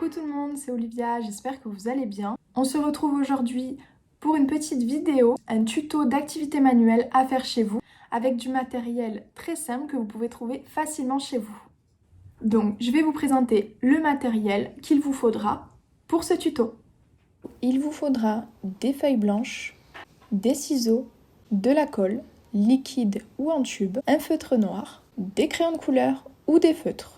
Coucou tout le monde, c'est Olivia, j'espère que vous allez bien. On se retrouve aujourd'hui pour une petite vidéo, un tuto d'activité manuelle à faire chez vous avec du matériel très simple que vous pouvez trouver facilement chez vous. Donc je vais vous présenter le matériel qu'il vous faudra pour ce tuto. Il vous faudra des feuilles blanches, des ciseaux, de la colle, liquide ou en tube, un feutre noir, des crayons de couleur ou des feutres.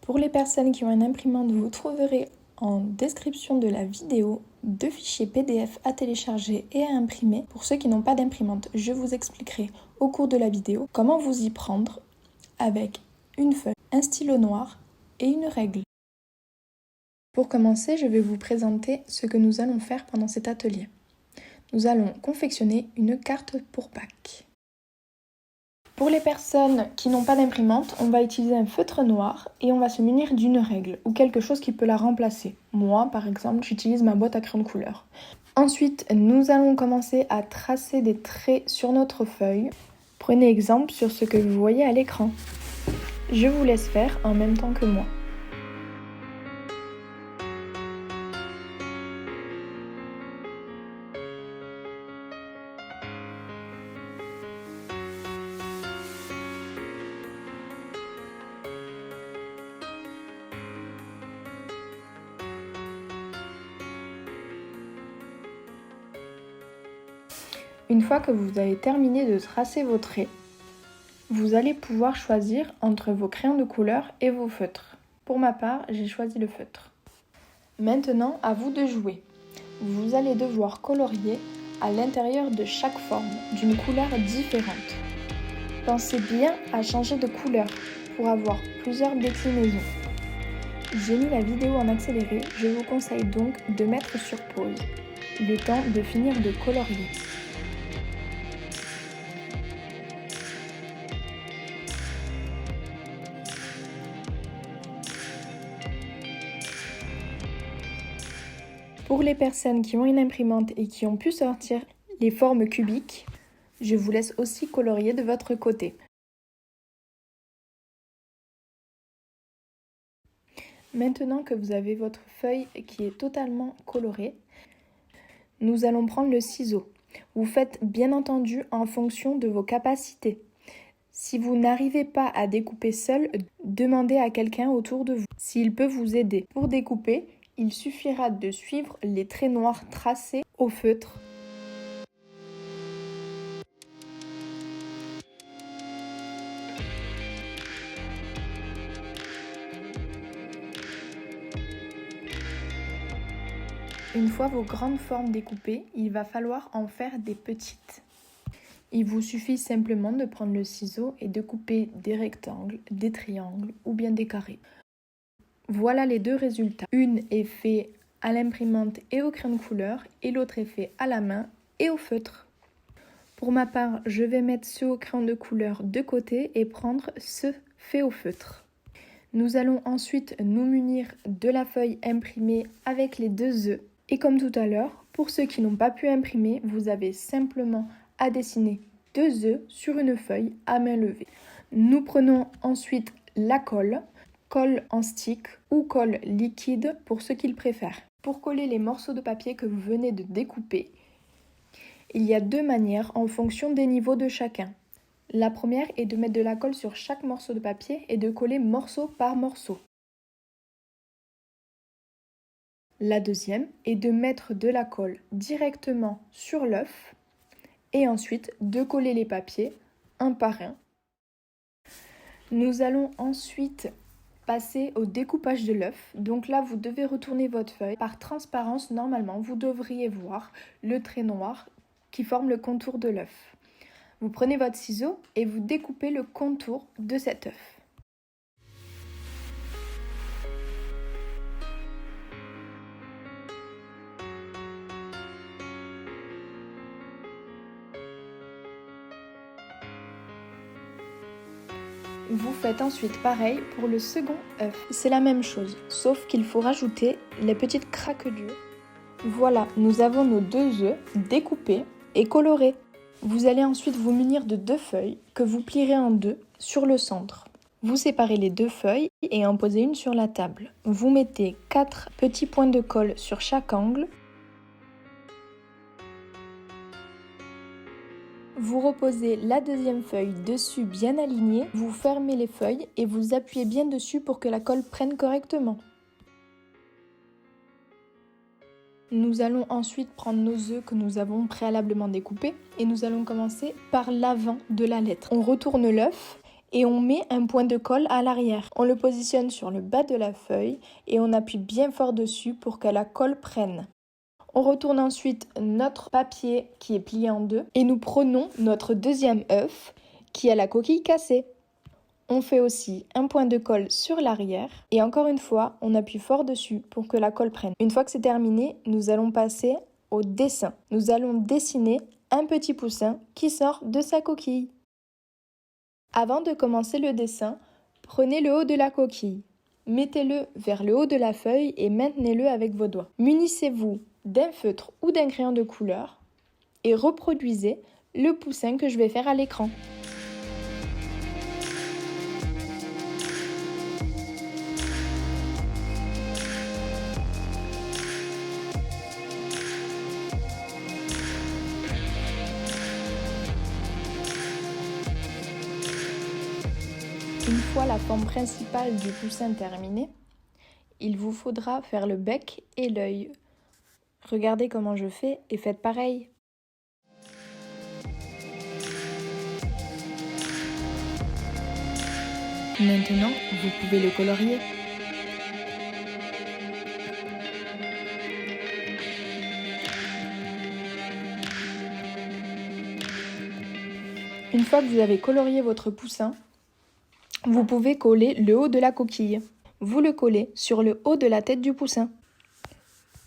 Pour les personnes qui ont une imprimante, vous trouverez en description de la vidéo 2 fichiers PDF à télécharger et à imprimer. Pour ceux qui n'ont pas d'imprimante, je vous expliquerai au cours de la vidéo comment vous y prendre avec une feuille, un stylo noir et une règle. Pour commencer, je vais vous présenter ce que nous allons faire pendant cet atelier. Nous allons confectionner une carte pour Pâques. Pour les personnes qui n'ont pas d'imprimante, on va utiliser un feutre noir et on va se munir d'une règle ou quelque chose qui peut la remplacer. Moi, par exemple, j'utilise ma boîte à crayons de couleur. Ensuite, nous allons commencer à tracer des traits sur notre feuille. Prenez exemple sur ce que vous voyez à l'écran. Je vous laisse faire en même temps que moi. Une fois que vous avez terminé de tracer vos traits, vous allez pouvoir choisir entre vos crayons de couleur et vos feutres. Pour ma part, j'ai choisi le feutre. Maintenant, à vous de jouer. Vous allez devoir colorier à l'intérieur de chaque forme d'une couleur différente. Pensez bien à changer de couleur pour avoir plusieurs déclinaisons. J'ai mis la vidéo en accéléré, je vous conseille donc de mettre sur pause le temps de finir de colorier. Pour les personnes qui ont une imprimante et qui ont pu sortir les formes cubiques, je vous laisse aussi colorier de votre côté. Maintenant que vous avez votre feuille qui est totalement colorée, nous allons prendre le ciseau. Vous faites bien entendu en fonction de vos capacités. Si vous n'arrivez pas à découper seul, demandez à quelqu'un autour de vous s'il peut vous aider. Pour découper, il suffira de suivre les traits noirs tracés au feutre. Une fois vos grandes formes découpées, il va falloir en faire des petites. Il vous suffit simplement de prendre le ciseau et de couper des rectangles, des triangles ou bien des carrés. Voilà les deux résultats. Une est faite à l'imprimante et au crayon de couleur et l'autre est faite à la main et au feutre. Pour ma part, je vais mettre ceux au crayon de couleur de côté et prendre ceux faits au feutre. Nous allons ensuite nous munir de la feuille imprimée avec les 2 œufs. Et comme tout à l'heure, pour ceux qui n'ont pas pu imprimer, vous avez simplement à dessiner 2 œufs sur une feuille à main levée. Nous prenons ensuite la colle en stick ou colle liquide pour ceux qui le préfèrent. Pour coller les morceaux de papier que vous venez de découper, il y a 2 manières en fonction des niveaux de chacun. La première est de mettre de la colle sur chaque morceau de papier et de coller morceau par morceau. La deuxième est de mettre de la colle directement sur l'œuf et ensuite de coller les papiers un par un. Nous allons ensuite passer au découpage de l'œuf. Donc là, vous devez retourner votre feuille. Par transparence, normalement, vous devriez voir le trait noir qui forme le contour de l'œuf. Vous prenez votre ciseau et vous découpez le contour de cet œuf. Vous faites ensuite pareil pour le second œuf. C'est la même chose, sauf qu'il faut rajouter les petites craquelures. Voilà, nous avons nos 2 œufs découpés et colorés. Vous allez ensuite vous munir de 2 feuilles que vous plierez en 2 sur le centre. Vous séparez les 2 feuilles et en posez une sur la table. Vous mettez 4 petits points de colle sur chaque angle. Vous reposez la deuxième feuille dessus bien alignée, vous fermez les feuilles et vous appuyez bien dessus pour que la colle prenne correctement. Nous allons ensuite prendre nos œufs que nous avons préalablement découpés et nous allons commencer par l'avant de la lettre. On retourne l'œuf et on met un point de colle à l'arrière. On le positionne sur le bas de la feuille et on appuie bien fort dessus pour que la colle prenne. On retourne ensuite notre papier qui est plié en 2 et nous prenons notre deuxième œuf qui a la coquille cassée. On fait aussi un point de colle sur l'arrière et encore une fois, on appuie fort dessus pour que la colle prenne. Une fois que c'est terminé, nous allons passer au dessin. Nous allons dessiner un petit poussin qui sort de sa coquille. Avant de commencer le dessin, prenez le haut de la coquille. Mettez-le vers le haut de la feuille et maintenez-le avec vos doigts. Munissez-vous d'un feutre ou d'un crayon de couleur et reproduisez le poussin que je vais faire à l'écran. Une fois la forme principale du poussin terminée, il vous faudra faire le bec et l'œil. Regardez comment je fais et faites pareil. Maintenant, vous pouvez le colorier. Une fois que vous avez colorié votre poussin, vous pouvez coller le haut de la coquille. Vous le collez sur le haut de la tête du poussin.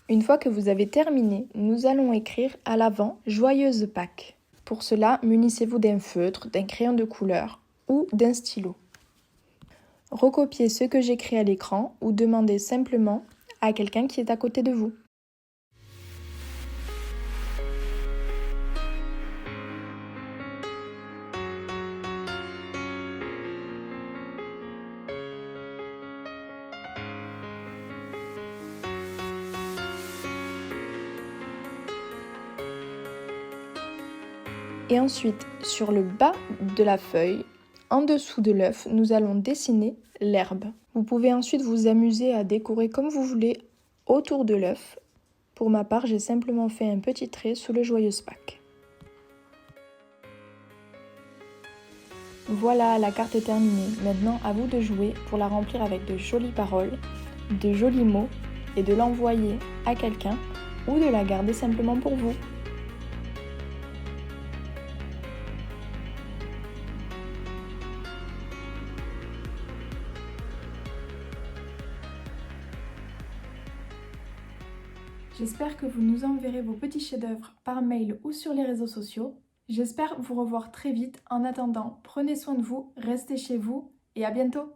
Une fois que vous avez terminé, nous allons écrire à l'avant « Joyeuse Pâques ». Pour cela, munissez-vous d'un feutre, d'un crayon de couleur ou d'un stylo. Recopiez ce que j'écris à l'écran ou demandez simplement à quelqu'un qui est à côté de vous. Et ensuite, sur le bas de la feuille, en dessous de l'œuf, nous allons dessiner l'herbe. Vous pouvez ensuite vous amuser à décorer comme vous voulez autour de l'œuf. Pour ma part, j'ai simplement fait un petit trait sous le Joyeuse Pâques. Voilà, la carte est terminée. Maintenant, à vous de jouer pour la remplir avec de jolies paroles, de jolis mots et de l'envoyer à quelqu'un ou de la garder simplement pour vous. J'espère que vous nous enverrez vos petits chefs-d'œuvre par mail ou sur les réseaux sociaux. J'espère vous revoir très vite. En attendant, prenez soin de vous, restez chez vous et à bientôt!